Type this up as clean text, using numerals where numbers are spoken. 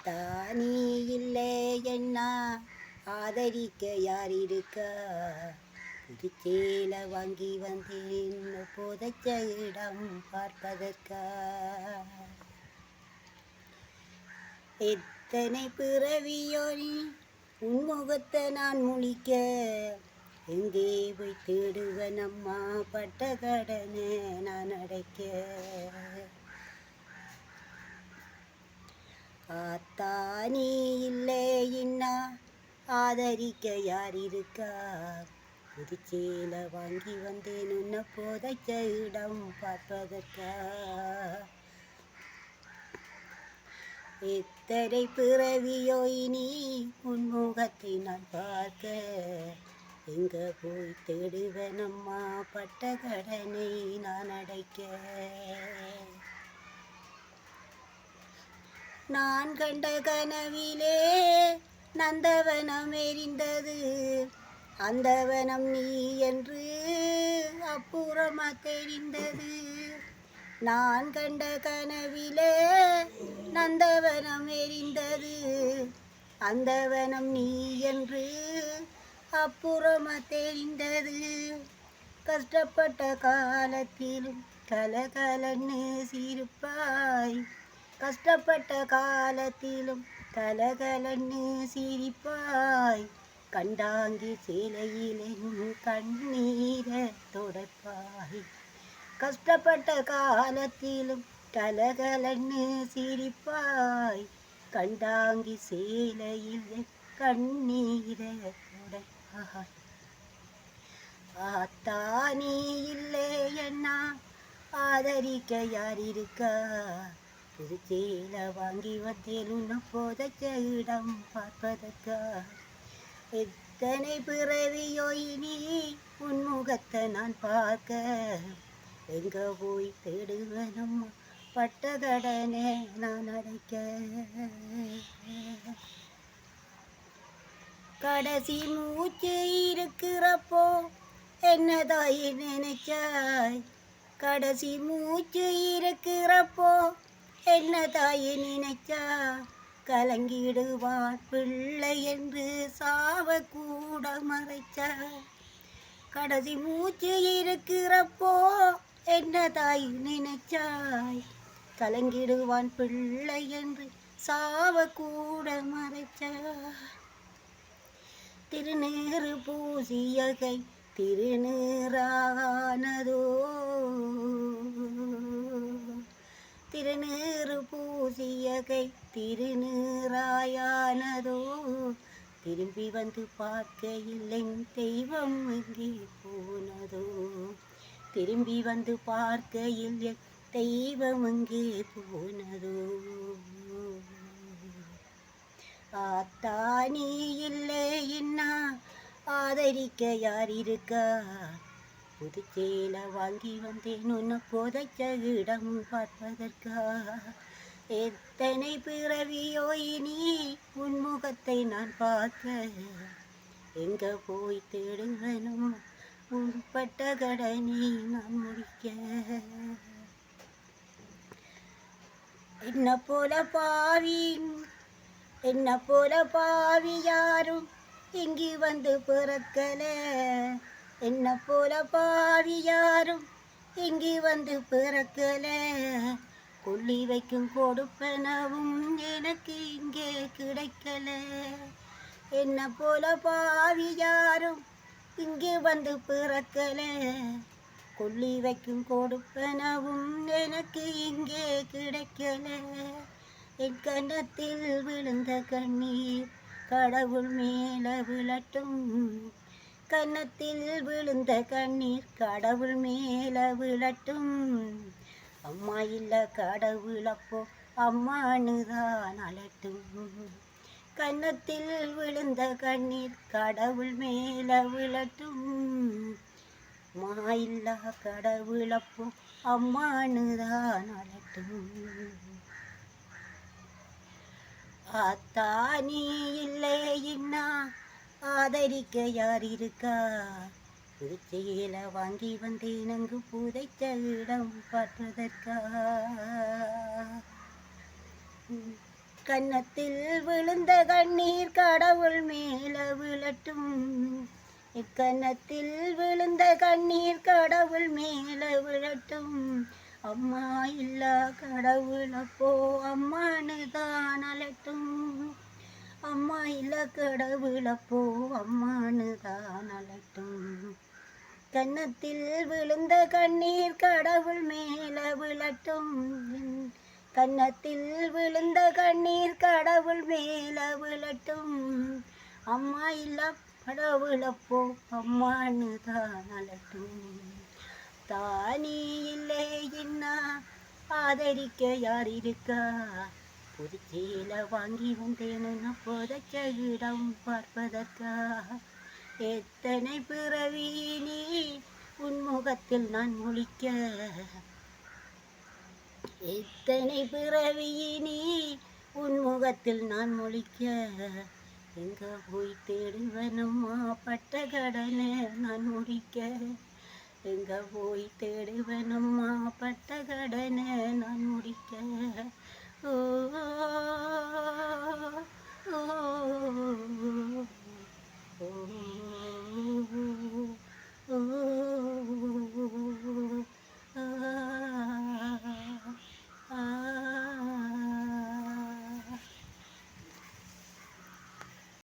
ஆத்தா நீ இல்லை என்ன ஆதரிக்க யார் இருக்கா? புதுச்சேல வாங்கி வந்தேன் புதைச்ச இடம் பார்ப்பதற்கா? எத்தனை பிறவியோ நீ உன்முகத்தை நான் முழிக்க, எங்கே போய் தேடுவன் அம்மா பட்ட கடனை நான் அடைக்க? ஆத்தா நீ இல்லை இன்னா ஆதரிக்க யார் இருக்கா? புதுச்சேல வாங்கி வந்தேன் உன்னை புதைச்ச இடம் பார்ப்பதற்கா? எத்தனை பிறவியோ இனி உன் முகத்தை நான் பார்க்க, எங்க போய் தேடுவேன் அம்மா பட்ட கடனை நான் அடைக்க? நான் கண்ட கனவிலே நந்தவனம் எரிந்தது, அந்த வனம் நீ என்று அப்புறமா தெரிந்தது. நான் கண்ட கனவிலே நந்தவனம் எரிந்தது, அந்த வனம் நீ என்று அப்புறமா தெரிந்தது. கஷ்டப்பட்ட காலத்திலும் கலகலன்னு சிரிப்பாய், கஷ்டப்பட்ட காலத்திலும் கலகலன்னு சிரிப்பாய், கண்டாங்கி சேலையிலும் கண்ணீரை துடைப்பாய். கஷ்டப்பட்ட காலத்திலும் கலகலன்னு சிரிப்பாய், கண்டாங்கி சேலையில் கண்ணீரை துடைப்பாய். ஆத்தா நீ இல்லை என்ன ஆதரிக்க யார் இருக்கா? புதுச்சேல வாங்கி வந்தேன் உன்னை புதைச்ச இடம் பார்ப்பதற்கா? எத்தனை பிறவியோ இனி உன் முகத்தை நான் பார்க்க, எங்க போய் தேடுவனும் பட்ட கடனை நான் அடைக்க? கடைசி மூச்சு இருக்கிறப்போ என்னதாய் நினைச்சாய்? கடைசி மூச்சு இருக்கிறப்போ என்னதாய் நினைச்சா? கலங்கிடுவான் பிள்ளை என்று சாவ கூட மறைச்சா? கடைசி மூச்சு இருக்கிறப்போ என்னதாய் நினைச்சாய்? கலங்கிடுவான் பிள்ளை என்று சாவ கூட மறைச்சா? திருநீறு பூசியகை திருநீறானதோ, திருநீறு பூசியகை திருநீறாயானதோ, திரும்பி வந்து பார்க்கையில் என் தெய்வம் எங்கே போனதோ, திரும்பி வந்து பார்க்கையில் என் தெய்வம் எங்கே போனதோ? ஆத்தா நீ இல்லை இன்னா ஆதரிக்க யார் இருக்கா? புதுச்சேல வாங்கி வந்தேன் உன்னை புதைச்ச இடம் பார்ப்பதற்கா? எத்தனை பிறவியோ இனி உன் முகத்தை நான் பார்க்க, எங்க போய் தேடுவனும் உன்பட்ட கடனை நான் முடிக்க? என்ன போல பாவி யாரும் இங்கு வந்து பிறக்கல, என்ன போல பாவி யாரும் இங்கு வந்து பிறக்கல. கொள்ளி வைக்கும் கொடுப்பனவும் எனக்கு இங்கே கிடைக்கல, என்ன போல பாவி யாரும் இங்கு வந்து பிறக்கல. கொள்ளி வைக்கும் கொடுப்பனவும் எனக்கு இங்கே கிடைக்கல. என் கன்னத்தில் விழுந்த கண்ணீர் கடவுள் மேல விழட்டும், கன்னத்தில் விழுந்த கண்ணீர் கடவுள் மேல விழட்டும். அம்மா இல்ல கடவுளப்போ அம்மானுதான் அழட்டும், கன்னத்தில் விழுந்த கண்ணீர் கடவுள் மேல விழட்டும். அம்மா இல்ல கடவுளப்போ அம்மானுதான் அழட்டும். ஆத்தா நீ இல்லை இன்னா ஆதரிக்க யார் இருக்கா? புதுச்சேல வாங்கி வந்தேன் அங்கு புதைச்ச இடம் பார்ப்பதற்கா? கன்னத்தில் விழுந்த கண்ணீர் கடவுள் மேல விழட்டும். கன்னத்தில் விழுந்த கண்ணீர் கடவுள் மேல விழட்டும். அம்மா இல்லா கடவுளப்போ அம்மானு தான் அலட்டும். அம்மா இல்ல கடவுளப்போ அம்மானு தான் அலட்டும். கன்னத்தில் விழுந்த கண்ணீர் கடவுள் மேல விழட்டும். கன்னத்தில் விழுந்த கண்ணீர் கடவுள் மேல விழட்டும். அம்மா இல்ல கடவுளப்போ அம்மானு தான் அலட்டும். தானி இல்லை இன்னா ஆதரிக்க யார் இருக்கா? புதுச்சேல வாங்கி வந்தேன்னு நான் புதைச்ச இடம் பார்ப்பதற்கா? எத்தனை பிறவி நீ உன்முகத்தில் நான் முழிக்க, எத்தனை பிறவி நீ உன்முகத்தில் நான் முழிக்க. எங்க போய் தேடுவனம்மா பட்ட கடனை நான் முடிக்க. எங்க போய் தேடுவனம்மா பட்ட கடனை நான் முடிக்க. ஓ